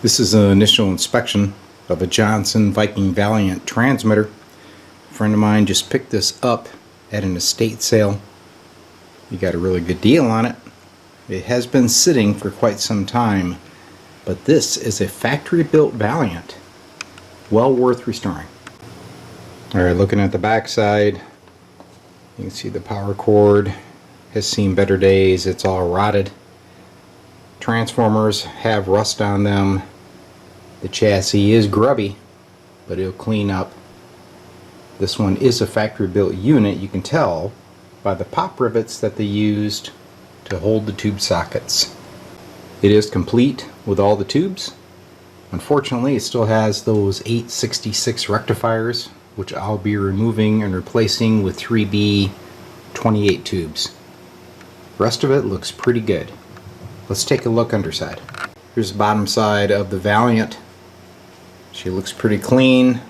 This is an initial inspection of a Johnson Viking Valiant transmitter. A friend of mine just picked this up at an estate sale. He got a really good deal on it. It has been sitting for quite some time, but this is a factory-built Valiant. Well worth restoring. Alright, looking at the back side, you can see the power cord has seen better days. It's all rotted. Transformers have rust on them. The chassis is grubby, but it'll clean up. This one is a factory-built unit. You can tell by the pop rivets that they used to hold the tube sockets. It is complete with all the tubes. Unfortunately, it still has those 866 rectifiers, which I'll be removing and replacing with 3B 28 tubes. The rest of it looks pretty good. Let's take a look underside. Here's the bottom side of the Valiant. She looks pretty clean.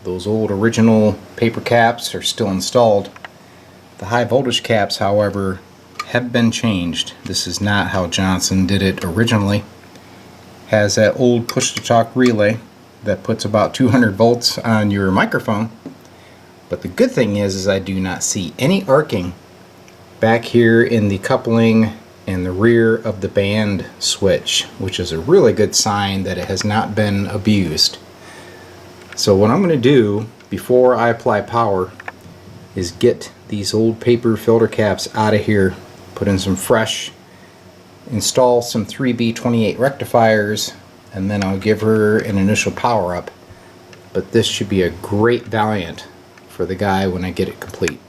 Those old original paper caps are still installed. The high voltage caps, however, have been changed. This is not how Johnson did it originally. Has that old push-to-talk relay that puts about 200 volts on your microphone. But the good thing is I do not see any arcing back here in the coupling and the rear of the band switch, which is a really good sign that it has not been abused. So what I'm going to do before I apply power is get these old paper filter caps out of here, put in some fresh, install some 3B28 rectifiers, and then I'll give her an initial power up. But this should be a great Valiant for the guy when I get it complete.